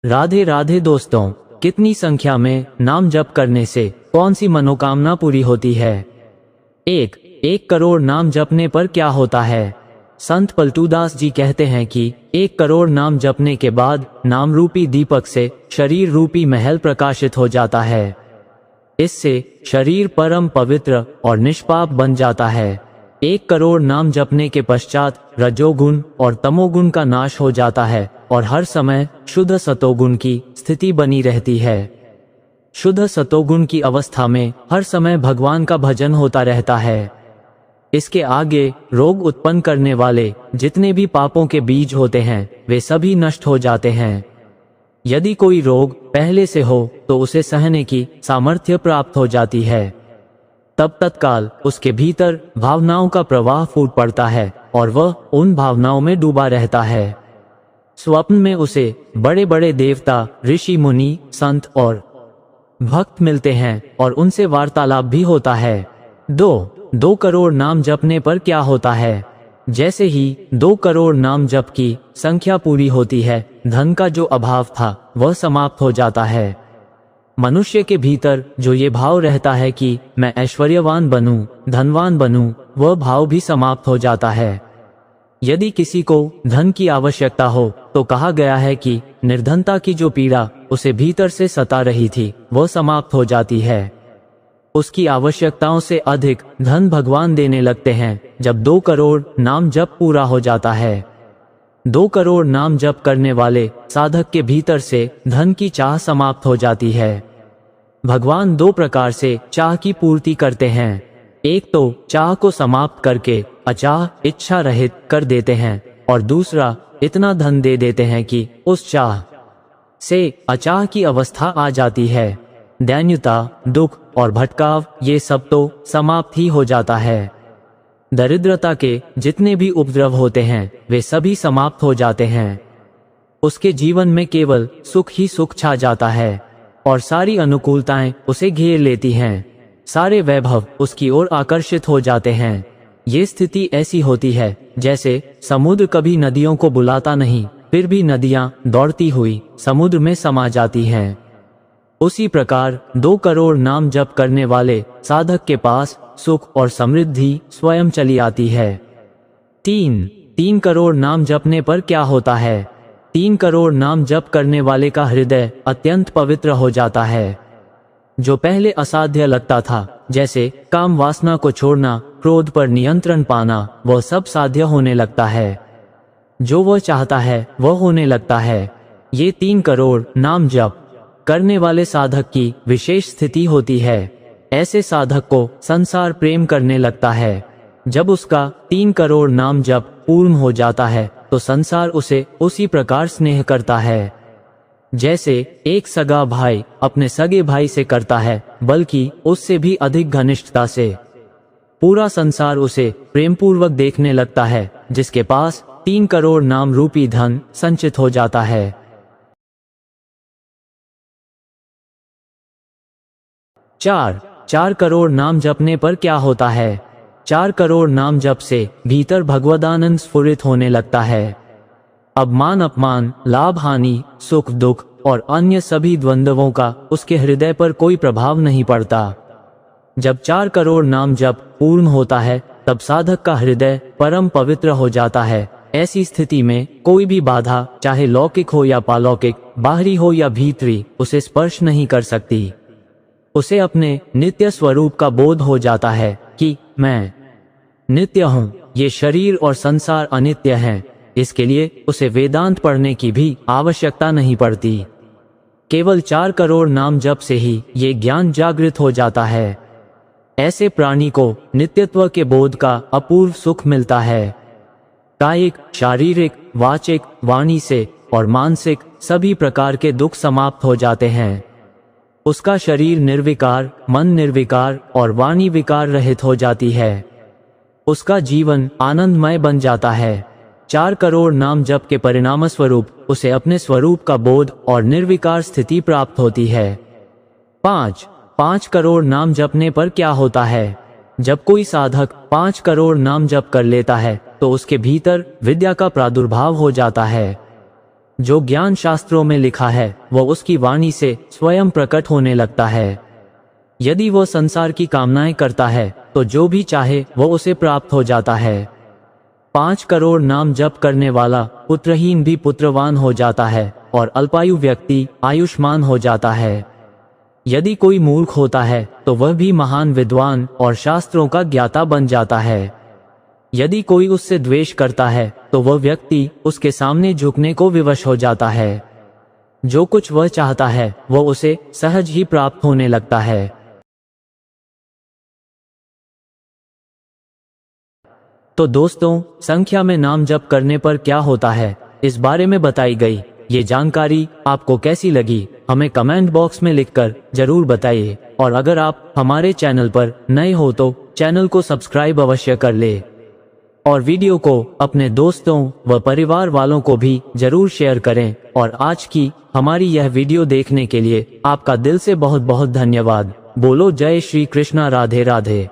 राधे राधे दोस्तों, कितनी संख्या में नाम जप करने से कौन सी मनोकामना पूरी होती है? 1 करोड़ नाम जपने पर क्या होता है? संत पलटूदास जी कहते हैं कि 1 करोड़ नाम जपने के बाद नाम रूपी दीपक से शरीर रूपी महल प्रकाशित हो जाता है। इससे शरीर परम पवित्र और निष्पाप बन जाता है। 1 करोड़ नाम जपने के पश्चात रजोगुण और तमोगुण का नाश हो जाता है और हर समय शुद्ध सतोगुण की स्थिति बनी रहती है। शुद्ध सतोगुण की अवस्था में हर समय भगवान का भजन होता रहता है। इसके आगे रोग उत्पन्न करने वाले जितने भी पापों के बीज होते हैं वे सभी नष्ट हो जाते हैं। यदि कोई रोग पहले से हो तो उसे सहने की सामर्थ्य प्राप्त हो जाती है। तब तत्काल उसके भीतर भावनाओं का प्रवाह फूट पड़ता है और वह उन भावनाओं में डूबा रहता है। स्वप्न में उसे बड़े बड़े देवता, ऋषि, मुनि, संत और भक्त मिलते हैं और उनसे वार्तालाप भी होता है। 2 करोड़ नाम जपने पर क्या होता है? जैसे ही 2 करोड़ नाम जप की संख्या पूरी होती है, धन का जो अभाव था वह समाप्त हो जाता है। मनुष्य के भीतर जो ये भाव रहता है कि मैं ऐश्वर्यवान बनूं, धनवान बनूं, वह भाव भी समाप्त हो जाता है। यदि किसी को धन की आवश्यकता हो तो कहा गया है कि निर्धनता की जो पीड़ा उसे भीतर से सता रही थी वह समाप्त हो जाती है। उसकी आवश्यकताओं से अधिक धन भगवान देने लगते हैं जब 2 करोड़ नाम जप पूरा हो जाता है। 2 करोड़ नाम जप करने वाले साधक के भीतर से धन की चाह समाप्त हो जाती है। भगवान 2 प्रकार से चाह की पूर्ति करते हैं। एक तो चाह को समाप्त करके अचाह, इच्छा रहित कर देते हैं और दूसरा इतना धन दे देते हैं कि उस चाह से अचाह की अवस्था आ जाती है। दैन्यता, दुख और भटकाव ये सब तो समाप्त ही हो जाता है। दरिद्रता के जितने भी उपद्रव होते हैं वे सभी समाप्त हो जाते हैं। उसके जीवन में केवल सुख ही सुख छा जाता है और सारी अनुकूलताएं उसे घेर लेती हैं। सारे वैभव उसकी ओर आकर्षित हो जाते हैं। ये स्थिति ऐसी होती है जैसे समुद्र कभी नदियों को बुलाता नहीं, फिर भी नदियां दौड़ती हुई समुद्र में समा जाती हैं। उसी प्रकार 2 करोड़ नाम जप करने वाले साधक के पास सुख और समृद्धि स्वयं चली आती है। 3 करोड़ नाम जपने पर क्या होता है? 3 करोड़ नाम जप करने वाले का हृदय अत्यंत पवित्र हो जाता है। जो पहले असाध्य लगता था, जैसे काम वासना को छोड़ना, क्रोध पर नियंत्रण पाना, वह सब साध्य होने लगता है। जो वह चाहता है वह होने लगता है। ये 3 करोड़ नाम जप करने वाले साधक की विशेष स्थिति होती है। ऐसे साधक को संसार प्रेम करने लगता है। जब उसका 3 करोड़ नाम जप पूर्ण हो जाता है तो संसार उसे उसी प्रकार स्नेह करता है जैसे एक सगा भाई अपने सगे भाई से करता है, बल्कि उससे भी अधिक घनिष्ठता से। पूरा संसार उसे प्रेमपूर्वक देखने लगता है जिसके पास 3 करोड़ नाम रूपी धन संचित हो जाता है। 4 करोड़ नाम जपने पर क्या होता है? 4 करोड़ नाम जप से भीतर भगवदानंद स्फुरित होने लगता है। अब मान अपमान, लाभ हानि, सुख दुख और अन्य सभी द्वंद्वों का उसके हृदय पर कोई प्रभाव नहीं पड़ता। जब 4 करोड़ नाम जप पूर्ण होता है तब साधक का हृदय परम पवित्र हो जाता है। ऐसी स्थिति में कोई भी बाधा, चाहे लौकिक हो या पालौकिक, बाहरी हो या भीतरी, उसे स्पर्श नहीं कर सकती। उसे अपने नित्य स्वरूप का बोध हो जाता है कि मैं नित्य हूँ, ये शरीर और संसार अनित्य हैं। इसके लिए उसे वेदांत पढ़ने की भी आवश्यकता नहीं पड़ती। केवल 4 करोड़ नाम जप से ही ये ज्ञान जागृत हो जाता है। ऐसे प्राणी को नित्यत्व के बोध का अपूर्व सुख मिलता है। कायिक, शारीरिक, वाचिक, वाणी से और मानसिक सभी प्रकार के दुख समाप्त हो जाते हैं। उसका शरीर निर्विकार, मन निर्विकार और वाणी विकार रहित हो जाती है। उसका जीवन आनंदमय बन जाता है। 4 करोड़ नाम जप के परिणाम स्वरूप उसे अपने स्वरूप का बोध और निर्विकार स्थिति प्राप्त होती है। 5 करोड़ नाम जपने पर क्या होता है? जब कोई साधक 5 करोड़ नाम जप कर लेता है तो उसके भीतर विद्या का प्रादुर्भाव हो जाता है। जो ज्ञान शास्त्रों में लिखा है वह उसकी वाणी से स्वयं प्रकट होने लगता है। यदि वह संसार की कामनाएं करता है तो जो भी चाहे वह उसे प्राप्त हो जाता है। 5 करोड़ नाम जप करने वाला पुत्रहीन भी पुत्रवान हो जाता है और अल्पायु व्यक्ति आयुष्मान हो जाता है। यदि कोई मूर्ख होता है तो वह भी महान विद्वान और शास्त्रों का ज्ञाता बन जाता है। यदि कोई उससे द्वेष करता है तो वह व्यक्ति उसके सामने झुकने को विवश हो जाता है। जो कुछ वह चाहता है वह उसे सहज ही प्राप्त होने लगता है। तो दोस्तों, संख्या में नाम जप करने पर क्या होता है, इस बारे में बताई गई ये जानकारी आपको कैसी लगी हमें कमेंट बॉक्स में लिखकर जरूर बताइए। और अगर आप हमारे चैनल पर नए हो तो चैनल को सब्सक्राइब अवश्य कर ले और वीडियो को अपने दोस्तों व परिवार वालों को भी जरूर शेयर करें। और आज की हमारी यह वीडियो देखने के लिए आपका दिल से बहुत बहुत धन्यवाद। बोलो जय श्री कृष्णा, राधे राधे।